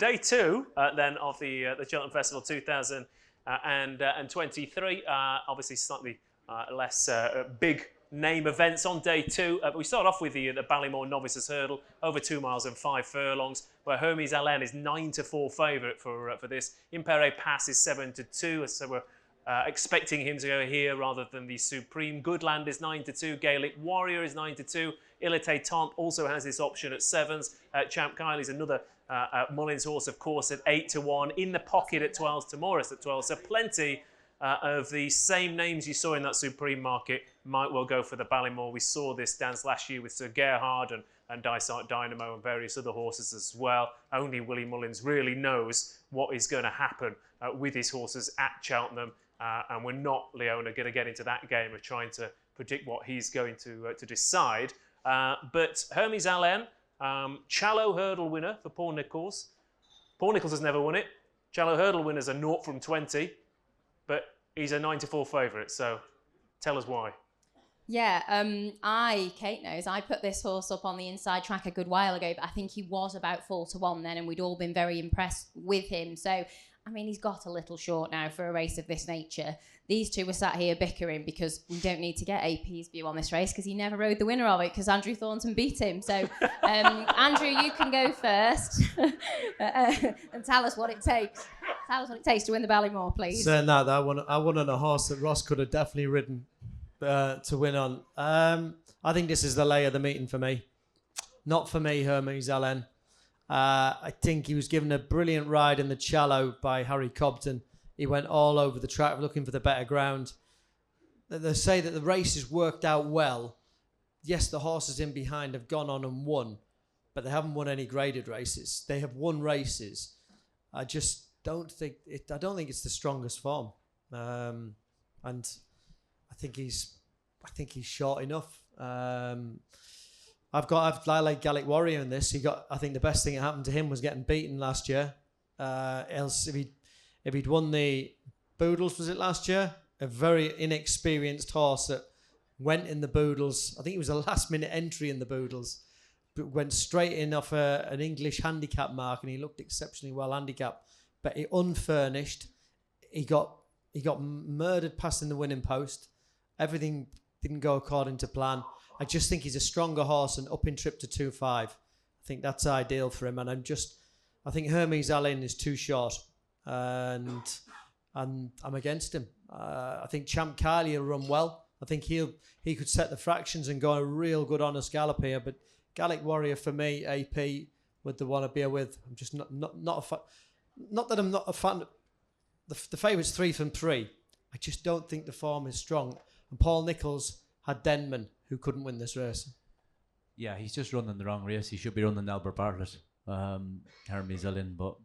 day 2 then of the Cheltenham Festival 2023. Obviously, slightly less big name events on day 2. But we start off with the Ballymore Novices Hurdle over 2 miles and 5 furlongs, where Hermes Allen is 9-4 favourite for this. Impere Pass is 7-2, so we're expecting him to go here rather than the Supreme. Goodland is 9-2. Gaelic Warrior is 9-2. Ilite Tante also has this option at 7s. Champ Kyle is another Mullins horse, of course, at 8-1. In the pocket at 12s to Morris at 12. So plenty of the same names you saw in that Supreme market might well go for the Ballymore. We saw this dance last year with Sir Gerhard and Dysart Dynamo and various other horses as well. Only Willie Mullins really knows what is going to happen with his horses at Cheltenham. And we're not, Leonna, going to get into that game of trying to predict what he's going to decide. But Hermes Allen, Challow Hurdle winner for Paul Nicholls. Paul Nicholls has never won it. Challow Hurdle winners are 0 from 20, but he's a 9-4 favourite. So tell us why. Yeah, Kate knows, I put this horse up on the inside track a good while ago, but I think he was about 4-1 then, and we'd all been very impressed with him. So, I mean, he's got a little short now for a race of this nature. These two were sat here bickering because we don't need to get AP's view on this race because he never rode the winner of it because Andrew Thornton beat him. So, Andrew, you can go first and tell us what it takes. Tell us what it takes to win the Ballymore, please. So, no, I won on a horse that Ross could have definitely ridden to win on. I think this is the lay of the meeting for me. Not for me, Hermes Allen. I think he was given a brilliant ride in the Challow by Harry Cobden. He went all over the track looking for the better ground. They say that the race has worked out well. Yes, the horses in behind have gone on and won, but they haven't won any graded races. They have won races. I just don't think I don't think it's the strongest form, and I think he's short enough. I like Gaelic Warrior in this. I think the best thing that happened to him was getting beaten last year. Else, if he'd won the Boodles, was it last year? A very inexperienced horse that went in the Boodles. I think it was a last-minute entry in the Boodles, but went straight in off an English handicap mark, and he looked exceptionally well handicapped. But he unfurnished. He got murdered passing the winning post. Everything didn't go according to plan. I just think he's a stronger horse and up in trip to 2.5. I think that's ideal for him. And I think Hermes Allen is too short. And I'm against him. I think Champ Kylie will run well. I think he could set the fractions and go a real good honest gallop here. But Gaelic Warrior for me, AP, would the one to be with. I'm just not a fan. Not that I'm not a fan. The favourite's 3 from 3. I just don't think the form is strong. And Paul Nicholls had Denman, who couldn't win this race. Yeah, he's just running the wrong race. He should be running Albert Bartlett, Hermes Allen, but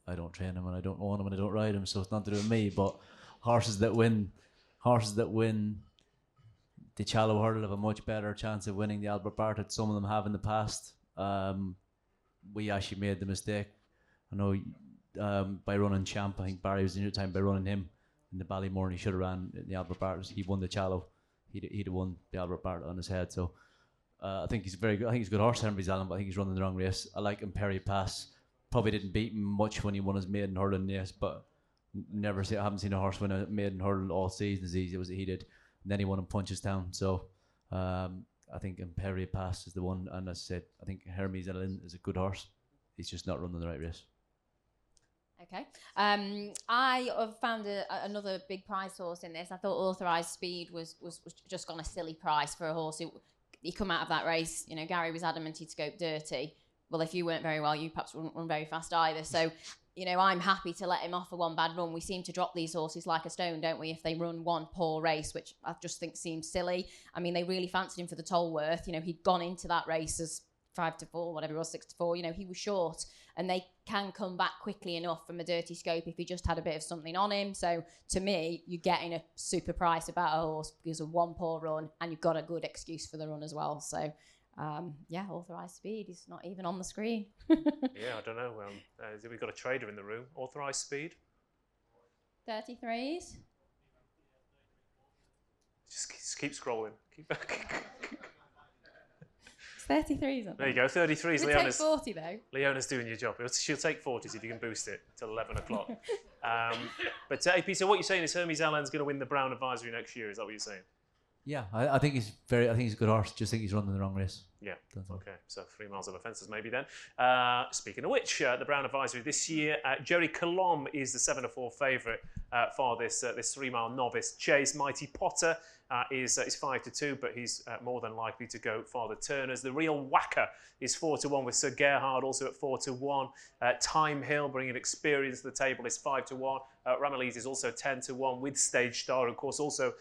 I don't train him and I don't own him and I don't ride him, so it's not to do with me. But horses that win the Challow Hurdle have a much better chance of winning the Albert Bartlett. Some of them have in the past. We actually made the mistake. I know by running Champ, I think Barry was in your time by running him in the Ballymore, and he should have ran in the Albert Bartlett. He won the Challow. He'd have won the Albert Bartlett on his head. So I think he's very good. I think he's a good horse, Hermes Allen, but I think he's running the wrong race. I like Imperi Pass. Probably didn't beat him much when he won his maiden hurdle race, but I haven't seen a horse win a maiden hurdle all season as easy as he did. And then he won in Punchestown. So I think Imperi Pass is the one. And as I said, I think Hermes Allen is a good horse. He's just not running the right race. Okay. I have found another big price horse in this. I thought Authorised Speed was just gone a silly price for a horse who he come out of that race. You know, Gary was adamant he'd scope dirty. Well, if you weren't very well, you perhaps wouldn't run very fast either. So, you know, I'm happy to let him off for one bad run. We seem to drop these horses like a stone, don't we, if they run one poor race, which I just think seems silly. I mean, they really fancied him for the Tolworth. You know, he'd gone into that race as 5-4, whatever it was, 6-4. You know, he was short, and they can come back quickly enough from a dirty scope if he just had a bit of something on him. So to me, you're getting a super price about a horse because of one poor run, and you've got a good excuse for the run as well. So yeah, Authorised Speed is not even on the screen. Yeah, I don't know. We've got a trader in the room. Authorised Speed? 33s. Just keep scrolling. 33 is up. There you go, 33 is We'd take Leonna's. 40 though. Leonna's doing your job. She'll take 40s if you can boost it till 11 o'clock. But AP, so what you're saying is Hermes Allen's going to win the Brown Advisory next year. Is that what you're saying? Yeah, I think he's a good horse. Just think he's running the wrong race. Yeah. That's all. Okay. So 3 miles of offences maybe then. Speaking of which, the Brown Advisory this year, Jerry Colomb is the 7-4 favourite for this 3 mile novice chase. Mighty Potter is 5-2, but he's more than likely to go for the Turners. The Real Whacker is 4-1 with Sir Gerhard also at 4-1. Time Hill, bringing experience to the table, is 5-1. Ramillies is also 10-1 with Stage Star, of course, also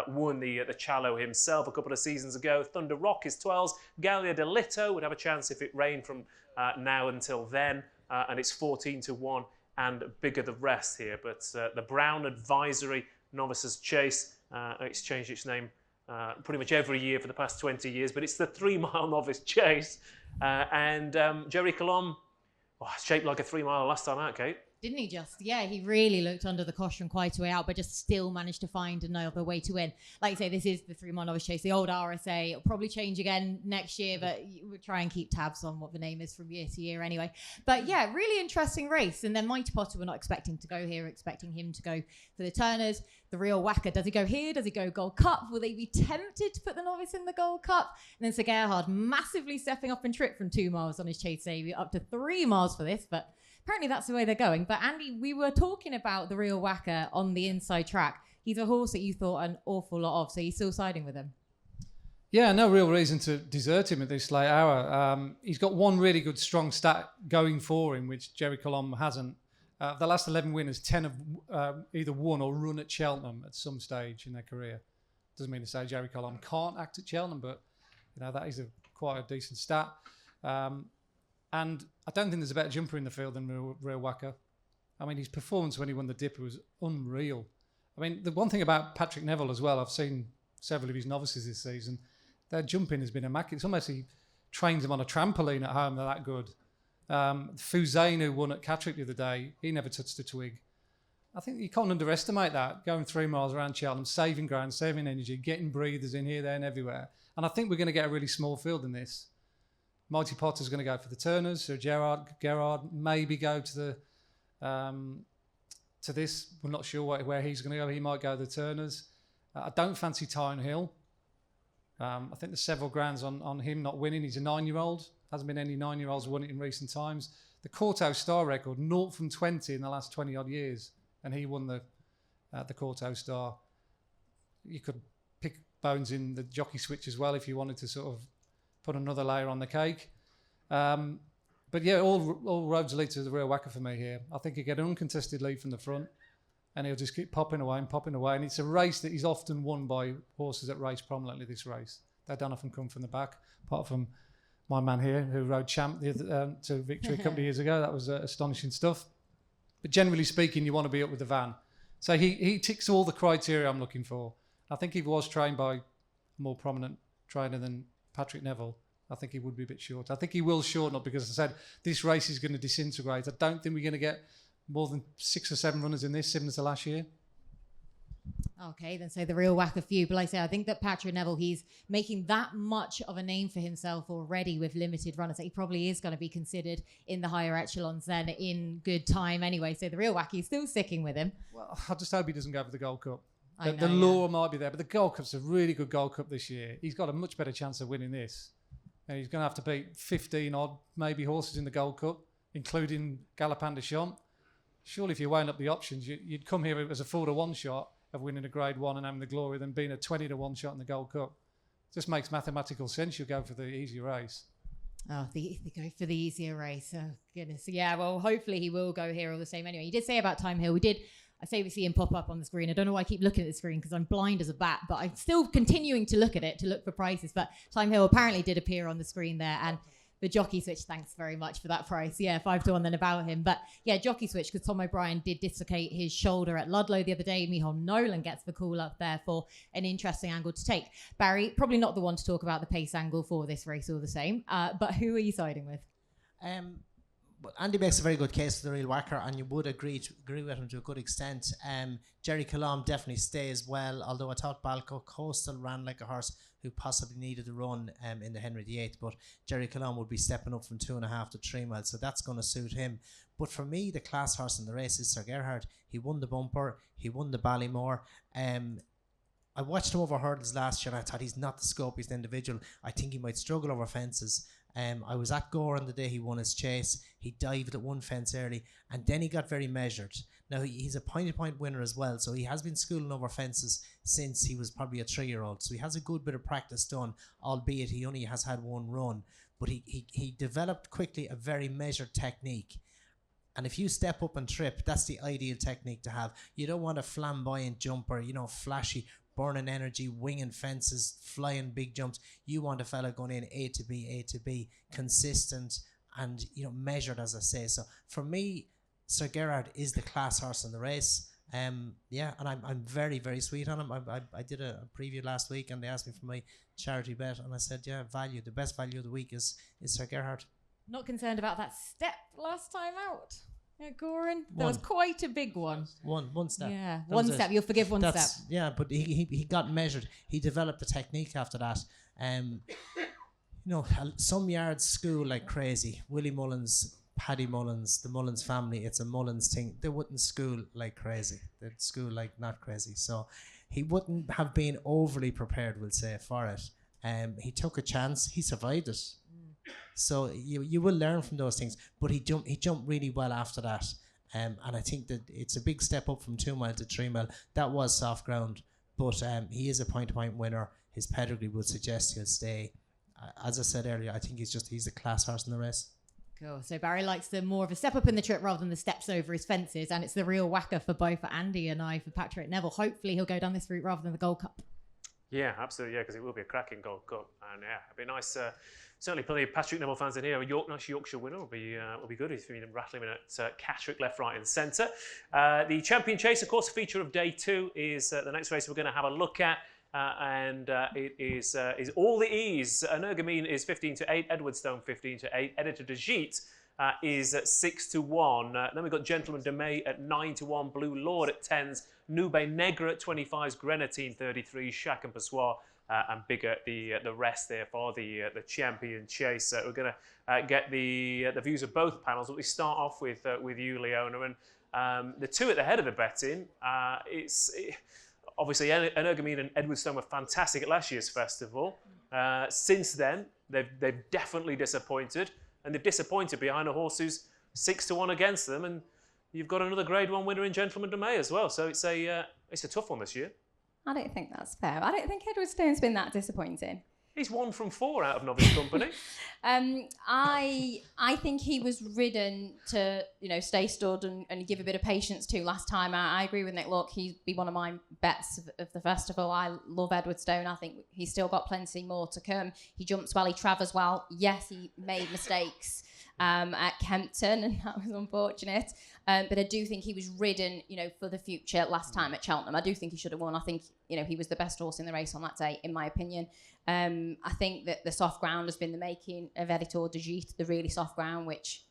won the Challow himself a couple of seasons ago. Thunder Rock is 12s. Gallia de Lito would have a chance if it rained from now until then, and it's 14-1 and bigger the rest here. But the Brown Advisory Novices Chase, it's changed its name pretty much every year for the past 20 years, but it's the 3 mile novice chase. And Jerry Colomb, shaped like a 3 mile last time out, Kate. Didn't he just? Yeah, he really looked under the caution quite a way out, but just still managed to find another way to win. Like you say, this is the 3 mile novice chase, the old RSA. It'll probably change again next year, but we'll try and keep tabs on what the name is from year to year anyway. But yeah, really interesting race. And then Mighty Potter, we're not expecting to go here, expecting him to go for the Turners. The Real Whacker, does he go here? Does he go Gold Cup? Will they be tempted to put the novice in the Gold Cup? And then Sir Gerhard massively stepping up in trip from 2 miles on his chase debut up to 3 miles for this, but apparently that's the way they're going. But Andy, we were talking about the Real Whacker on the inside track. He's a horse that you thought an awful lot of, so you're still siding with him? Yeah, no real reason to desert him at this late hour. He's got one really good strong stat going for him, which Jerry Colomb hasn't. The last 11 winners, 10 have either won or run at Cheltenham at some stage in their career. Doesn't mean to say Jerry Colomb can't act at Cheltenham, but that is quite a decent stat. And I don't think there's a better jumper in the field than Real Whacker. I mean, his performance when he won the Dipper was unreal. I mean, the one thing about Patrick Neville as well, I've seen several of his novices this season, their jumping has been immaculate. It's almost he trains them on a trampoline at home, they're that good. Fuzane, who won at Catterick the other day, he never touched a twig. I think you can't underestimate that, going 3 miles around Cheltenham, saving ground, saving energy, getting breathers in here, there and everywhere. And I think we're going to get a really small field in this. Mighty Potter's going to go for the Turners. So Gerhard maybe go to this. We're not sure where he's going to go. He might go to the Turners. I don't fancy Time Hill. I think there's several grounds on him not winning. He's a 9-year-old. Hasn't been any 9-year-olds won it in recent times. The Corto Star record, 0 from 20 in the last 20 odd years, and he won the Corto Star. You could pick bones in the jockey switch as well if you wanted to sort of put another layer on the cake. But yeah, all roads lead to the Real Whacker for me here. I think he'll get an uncontested lead from the front and he'll just keep popping away. And it's a race that is often won by horses that race prominently this race. They don't often come from the back, apart from my man here who rode Champ to victory a couple of years ago. That was astonishing stuff. But generally speaking, you want to be up with the van. So he ticks all the criteria I'm looking for. I think if he was trained by a more prominent trainer than Patrick Neville, I think he would be a bit short. I think he will shorten up because, as I said, this race is going to disintegrate. I don't think we're going to get more than 6 or 7 runners in this, similar to last year. Okay, then so the Real Whacker few. But like I say, I think that Patrick Neville, he's making that much of a name for himself already with limited runners that he probably is going to be considered in the higher echelons then in good time anyway. So the Real Whacker is still sticking with him. Well, I just hope he doesn't go for the Gold Cup. I The know, lure might be there, but the Gold Cup's a really good Gold Cup this year. He's got a much better chance of winning this. And he's going to have to beat 15 odd maybe horses in the Gold Cup, including Galopin de Champ. Surely if you weighing up the options, you'd come here as a 4-1 shot of winning a Grade 1 and having the glory than being a 20-1 shot in the Gold Cup. It just makes mathematical sense. You'll go for the easier race. Oh, they go for the easier race. Oh, goodness. Yeah, well, hopefully he will go here all the same anyway. You did say about Time Hill. I say we see him pop up on the screen. I don't know why I keep looking at the screen because I'm blind as a bat, but I'm still continuing to look at it to look for prices. But Time Hill apparently did appear on the screen there. And the jockey switch, thanks very much for that price. Yeah, 5-1 then about him. But yeah, jockey switch, because Tom O'Brien did dislocate his shoulder at Ludlow the other day. Micheal Nolan gets the call up there for an interesting angle to take. Barry, probably not the one to talk about the pace angle for this race all the same. But who are you siding with? But Andy makes a very good case for the real whacker, and you would agree with him to a good extent. Jerry Colombe definitely stays well, although I thought Balco Coastal ran like a horse who possibly needed a run in the Henry VIII, but Jerry Colombe would be stepping up from 2.5 to 3 miles, so that's going to suit him. But for me, the class horse in the race is Sir Gerhard. He won the Bumper, he won the Ballymore. I watched him over hurdles last year and I thought he's not the scopiest individual. I think he might struggle over fences. I was at Gore on the day he won his chase. He dived at one fence early and then he got very measured. Now he's a point winner as well, so he has been schooling over fences since he was probably a 3-year-old. So he has a good bit of practice done, albeit he only has had one run. But he developed quickly a very measured technique. And if you step up and trip, that's the ideal technique to have. You don't want a flamboyant jumper, flashy, burning energy, winging fences, flying big jumps. You want a fella going in A to B, consistent and measured, as I say. So for me, Sir Gerhard is the class horse in the race. And I'm very, very sweet on him. I did a preview last week and they asked me for my charity bet and I said, the best value of the week is Sir Gerhard. Not concerned about that step last time out. Goran, that was quite a big one. One step. Yeah, one step. You'll forgive one step. Yeah, but he got measured. He developed the technique after that. Some yards school like crazy. Willie Mullins, Paddy Mullins, the Mullins family. It's a Mullins thing. They wouldn't school like crazy. They'd school like not crazy. So he wouldn't have been overly prepared, we'll say, for it. He took a chance. He survived it. So you will learn from those things, but he jumped really well after that, and I think that it's a big step up from 2 mile to 3 mile. That was soft ground, but he is a point-to-point winner. His pedigree would suggest he'll stay. As I said earlier, I think he's the class horse in the race. Cool. So Barry likes the more of a step up in the trip rather than the steps over his fences, and it's the real whacker for both for Andy and I for Patrick Neville. Hopefully he'll go down this route rather than the Gold Cup. Yeah, absolutely. Yeah, because it will be a cracking Gold Cup, and it'd be nice. Certainly, plenty of Patrick Neville fans in here. A nice Yorkshire winner will be good if you rattling him at Catterick, left, right, and centre. The Champion Chase, of course, feature of day 2 is the next race we're going to have a look at, and it is All the Ease. Energumene is 15-8, Edwardstone 15-8, Editor de Gite is at 6-1. Then we've got Gentleman de May at 9-1, Blue Lord at 10s, Nube Negra at 25s, Grenadine 33, Chac and Passoir. And bigger the rest there for the Champion Chase. So we're going to get the views of both panels. But we start off with you, Leonna, and the two at the head of the betting. Obviously Energumene and Edwardstone were fantastic at last year's festival. Since then, they've definitely disappointed, and they've disappointed behind a horse who's 6-1 against them. And you've got another Grade 1 winner in Gentleman de May as well. So it's a tough one this year. I don't think that's fair. I don't think Edwardstone's been that disappointing. He's 1 from 4 out of novice company. I think he was ridden to stay stood and give a bit of patience to last time. I agree with Nick. Look, he'd be one of my bets of the festival. I love Edwardstone. I think he's still got plenty more to come. He jumps well, he travels well. Yes, he made mistakes at Kempton, and that was unfortunate. But I do think he was ridden, for the future last time at Cheltenham. I do think he should have won. I think, he was the best horse in the race on that day, in my opinion. I think that the soft ground has been the making of Editor de Gite, the really soft ground, which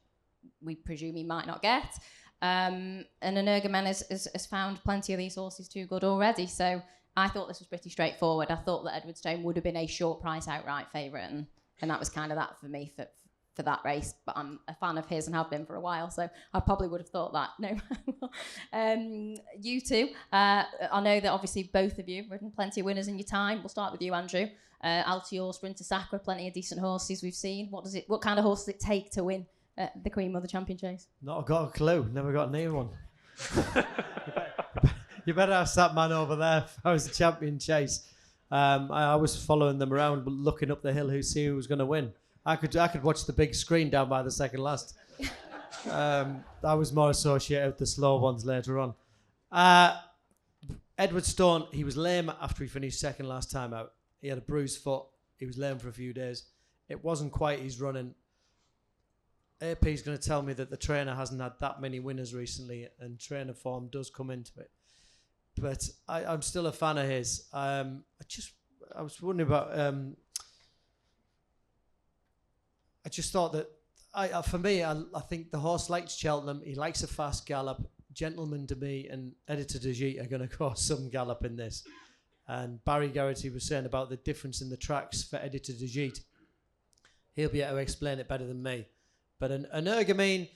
we presume he might not get. And Energumene has found plenty of these horses too good already. So I thought this was pretty straightforward. I thought that Edwardstone would have been a short price outright favourite, and that was kind of that for me for that race, but I'm a fan of his and have been for a while, so I probably would have thought that. No. You two, I know that obviously both of you have ridden plenty of winners in your time. We'll start with you, Andrew. Altior, Sprinter Sacra, plenty of decent horses we've seen. What kind of horse does it take to win the Cream of the Champion Chase? Not got a clue. Never got near one. You better ask that man over there if I was the Champion Chase. I was following them around, looking up the hill who was going to win. I could watch the big screen down by the second last. I was more associated with the slow ones later on. Edwardstone, he was lame after he finished second last time out. He had a bruised foot. He was lame for a few days. It wasn't quite his running. AP's going to tell me that the trainer hasn't had that many winners recently, and trainer form does come into it. But I'm still a fan of his. I was wondering about... I just thought that For me, I think the horse likes Cheltenham. He likes a fast gallop. Gentleman to me and Editor de Gite are going to cause some gallop in this. And Barry Geraghty was saying about the difference in the tracks for Editor de Gite. He'll be able to explain it better than me. But an Ergamine,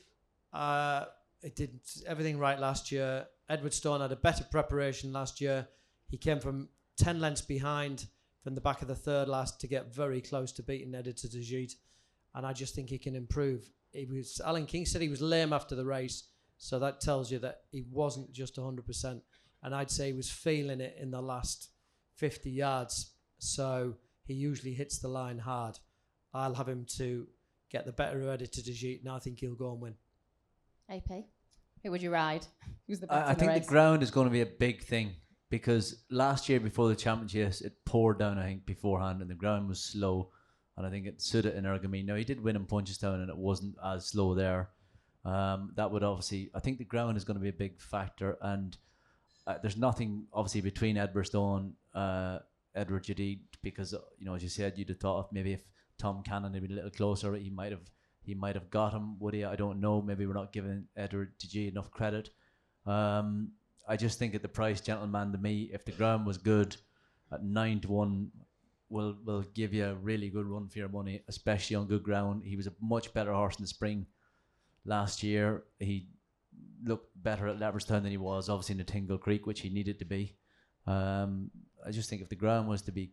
it did everything right last year. Edwardstone had a better preparation last year. He came from 10 lengths behind from the back of the third last to get very close to beating Editor de Gite. And I just think he can improve. Alan King said he was lame after the race. So that tells you that he wasn't just 100%. And I'd say he was feeling it in the last 50 yards. So he usually hits the line hard. I'll have him to get the better of Editor de Gite, and I think he'll go and win. AP, who would you ride? Who's the I think the ground is going to be a big thing, because last year before the championship, it poured down, I think, beforehand, and the ground was slow. And I think it suited in Ergamine. Now, he did win in Punchestown, and it wasn't as slow there. That would obviously, I think the ground is going to be a big factor, and there's nothing obviously between Edwardstone, Edward Jadid, because as you said, you'd have thought maybe if Tom Cannon had been a little closer, he might have got him. Would he? I don't know. Maybe we're not giving Edward Jadid enough credit. I just think at the price, Gentleman to me, if the ground was good, at 9-1, will give you a really good run for your money, especially on good ground. He was a much better horse in the spring. Last year, he looked better at Leopardstown than he was, obviously, in the Tingle Creek, which he needed to be. I just think if the ground was to be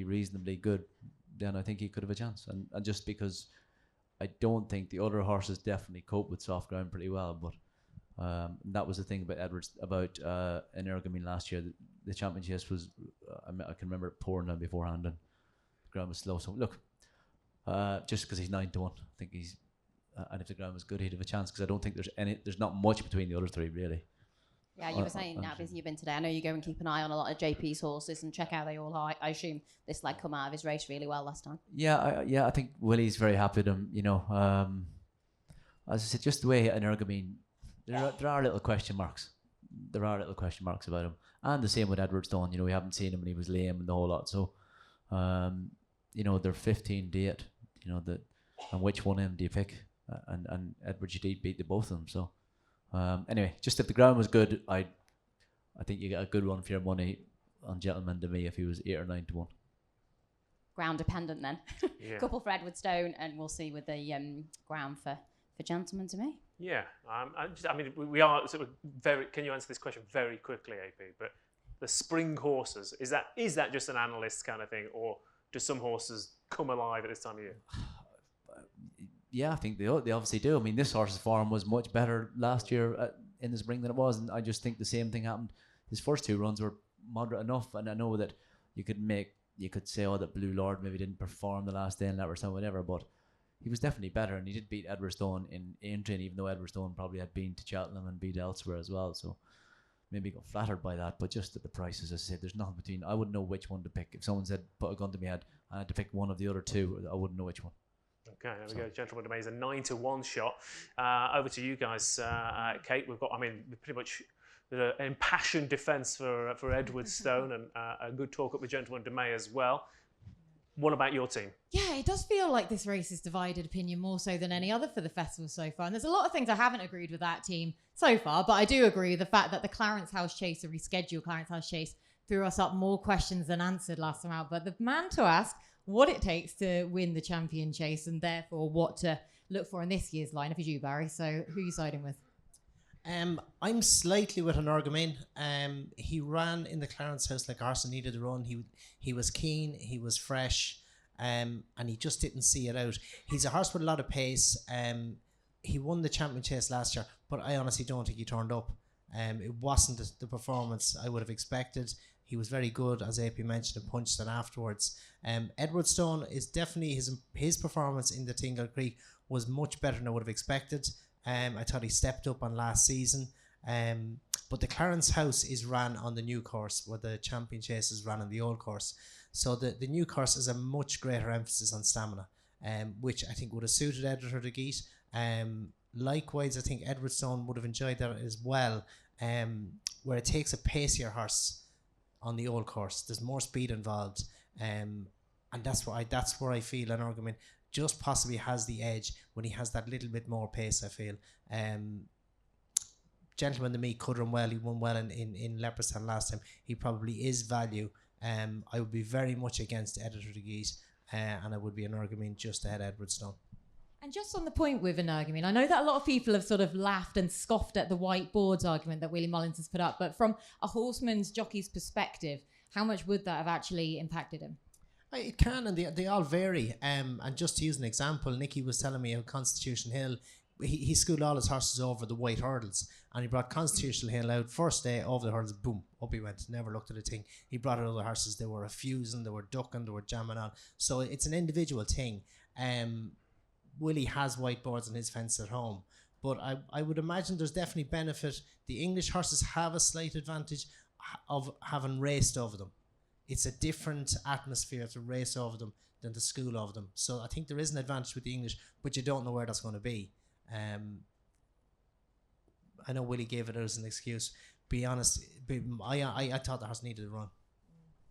reasonably good, then I think he could have a chance. And just because I don't think the other horses definitely cope with soft ground pretty well, but that was the thing about in Ergamine last year. The championship was, I can remember it pouring down beforehand, and the ground was slow. So look, just because he's 9-1, I think he's. And if the ground was good, he'd have a chance, because I don't think there's not much between the other three, really. Yeah, you were saying how busy you've been today. I know you go and keep an eye on a lot of JP's horses and check how they all are. I assume this leg come out of his race really well last time. Yeah, I think Willie's very happy with him. As I said, just the way in Ergamine, there are little question marks. There are little question marks about him, and the same with Edwardstone. We haven't seen him when he was lame and the whole lot. So, they're 15 to 8. And which one of them do you pick? And Edward Jadid beat the both of them. So anyway, just if the ground was good, I think you get a good run for your money on Gentleman to me if he was 8 or 9-1. Ground dependent then. Yeah. Couple for Edwardstone, and we'll see with the ground for Gentleman to me. Yeah, we are sort of very. Can you answer this question very quickly, AP? But the spring horses, is that just an analyst kind of thing, or do some horses come alive at this time of year? Yeah, I think they obviously do. I mean, this horse's form was much better last year in the spring than it was, and I just think the same thing happened. His first two runs were moderate enough, and I know that you could say, that Blue Lord maybe didn't perform the last day in Leopardstown, whatever, but he was definitely better, and he did beat Edwardstone in Aintree, even though Edwardstone probably had been to Cheltenham and beat elsewhere as well, so maybe got flattered by that. But just at the prices, as I said, there's nothing between. I wouldn't know which one to pick. If someone said put a gun to my head and I had to pick one of the other two, I wouldn't know which one. Okay, there we go. Gentleman to me is a 9-1 shot. Over to you guys, Kate. We've got, pretty much an impassioned defence for Edwardstone, and a good talk up with Gentleman to May as well. What about your team? Yeah, it does feel like this race has divided opinion more so than any other for the festival so far. And there's a lot of things I haven't agreed with that team so far, but I do agree with the fact that the Clarence House Chase, the rescheduled Clarence House Chase, threw us up more questions than answered last time out. But the man to ask what it takes to win the champion chase, and therefore what to look for in this year's lineup is you, Barry. So who are you siding with? I'm slightly with an Ergamine. He ran in the Clarence House like Arson needed to run. He was keen, he was fresh, and he just didn't see it out. He's a horse with a lot of pace. He won the champion chase last year, but I honestly don't think he turned up. It wasn't the performance I would have expected. He was very good, as AP mentioned, and punched it afterwards. Edwardstone is definitely his performance in the Tingle Creek was much better than I would have expected. I thought he stepped up on last season. But the Clarence House is ran on the new course, where the champion chase is ran on the old course. So the new course is a much greater emphasis on stamina, which I think would have suited Editor de Gite. Likewise, I think Edwardstone would have enjoyed that as well, where it takes a pacier horse on the old course. There's more speed involved, and that's where I feel an argument. just possibly has the edge when he has that little bit more pace, I feel. Gentleman to me could run well. He won well in Leopardstown last time. He probably is value. I would be very much against Editor de Geese, and I would be an Energumene just ahead of Edwardstone. And just on the point with Energumene, I know that a lot of people have sort of laughed and scoffed at the white boards argument that Willie Mullins has put up, but from a horseman's jockey's perspective, how much would that have actually impacted him? It can, and they all vary. And just to use an example, Nicky was telling me of Constitution Hill. He schooled all his horses over the white hurdles, and he brought Constitutional Hill out first day over the hurdles. Boom, up he went. Never looked at a thing. He brought out other horses. They were refusing, they were ducking, they were jamming on. So it's an individual thing. Willie has white boards on his fence at home, but I would imagine there's definitely benefit. The English horses have a slight advantage of having raced over them. It's a different atmosphere to race over them than to school over them. So I think there is an advantage with the English, but you don't know where that's going to be. I know Willie gave it as an excuse. Be honest, I thought the horse needed a run.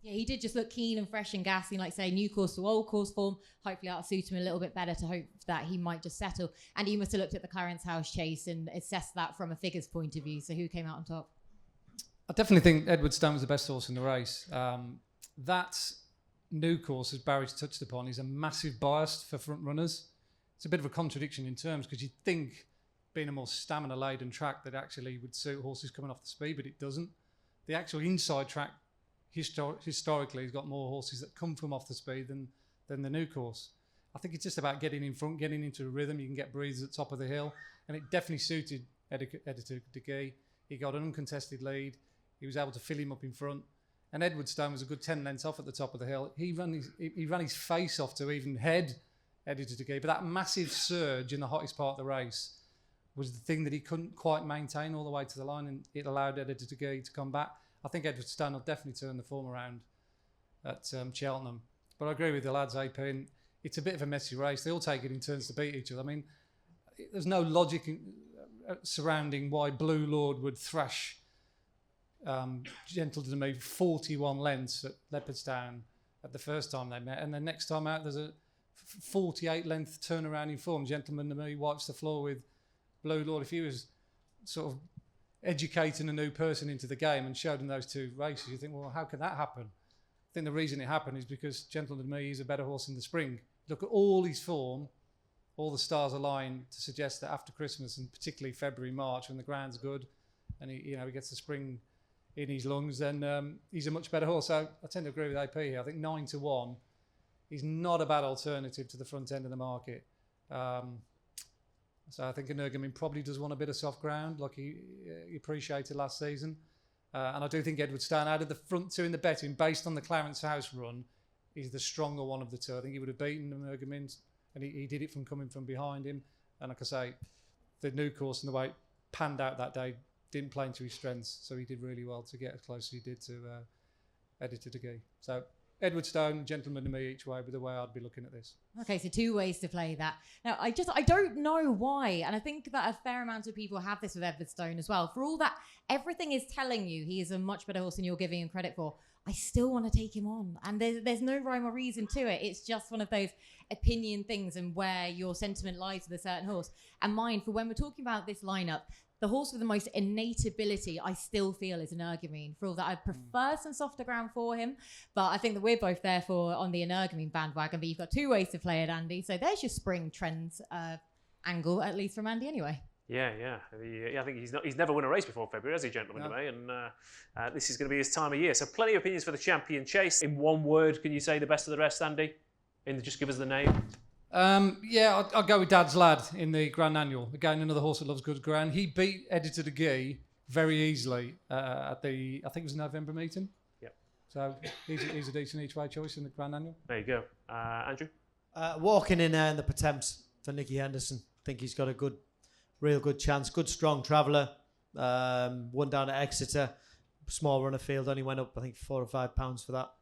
Yeah, he did just look keen and fresh and gassy, like say, new course to old course form. Hopefully that'll suit him a little bit better to hope that he might just settle. And he must have looked at the Clarence House Chase and assessed that from a figures point of view. So who came out on top? I definitely think Edwardstone was the best horse in the race. That new course, as Barry's touched upon, is a massive bias for front runners. It's a bit of a contradiction in terms, because you'd think being a more stamina-laden track that actually would suit horses coming off the speed, but it doesn't. The actual inside track historically has got more horses that come from off the speed than the new course. I think it's just about getting in front, getting into a rhythm. You can get breathers at the top of the hill, and it definitely suited Editor de Gees. He got an uncontested lead. He was able to fill him up in front. And Edwardstone was a good 10 lengths off at the top of the hill. He ran his face off to even head Editor de Gees, but that massive surge in the hottest part of the race was the thing that he couldn't quite maintain all the way to the line, and it allowed Editor de Gees to come back. I think Edwardstone will definitely turn the form around at Cheltenham. But I agree with the lads, AP, and it's a bit of a messy race. They all take it in turns to beat each other. I mean, there's no logic surrounding why Blue Lord would thrash Gentle to Me 41 lengths at Leopardstown at the first time they met, and then next time out there's a 48 length turnaround in form. Gentleman to Me wipes the floor with Blue Lord. If he was sort of educating a new person into the game and showed them those two races, you think, well, how can that happen? I think the reason it happened is because Gentleman to Me is a better horse in the spring. Look at all his form, all the stars align to suggest that after Christmas, and particularly February, March, when the ground's good and he gets the spring in his lungs, then he's a much better horse. So I tend to agree with AP here. I think 9-1 is not a bad alternative to the front end of the market. So I think Energumene probably does want a bit of soft ground, like he appreciated last season. And I do think Edwardstone, out of the front two in the betting, based on the Clarence House run, is the stronger one of the two. I think he would have beaten Energumene, and he did it from coming from behind him. And like I say, the new course and the way it panned out that day didn't play into his strengths, so he did really well to get as close as he did to Editor de Gees. So Edwardstone, Gentleman to Me each way, with the way I'd be looking at this. Okay, so two ways to play that. Now, I don't know why, and I think that a fair amount of people have this with Edwardstone as well. For all that everything is telling you he is a much better horse than you're giving him credit for, I still want to take him on, and there's no rhyme or reason to it. It's just one of those opinion things and where your sentiment lies with a certain horse. And mine, for when we're talking about this lineup, the horse with the most innate ability, I still feel, is Energumene. For all that, I prefer some softer ground for him, but I think that we're both therefore on the Energumene bandwagon. But you've got two ways to play it, Andy. So there's your spring trends angle, at least from Andy, anyway. Yeah. I think he's never won a race before February, has he, Gentleman to Me? And this is going to be his time of year. So plenty of opinions for the Champion Chase. In one word, can you say the best of the rest, Andy? And just give us the name. I'll go with Dad's Lad in the Grand Annual. Again, another horse that loves good ground. He beat Editor de Gees very easily at the, I think it was November meeting. Yep. So he's a decent each way choice in the Grand Annual. There you go. Andrew? Walking in there in the Potemps for Nicky Henderson. I think he's got a real good chance. Good, strong traveller. Won down at Exeter. Small runner field. Only went up, I think, £4 or £5 for that.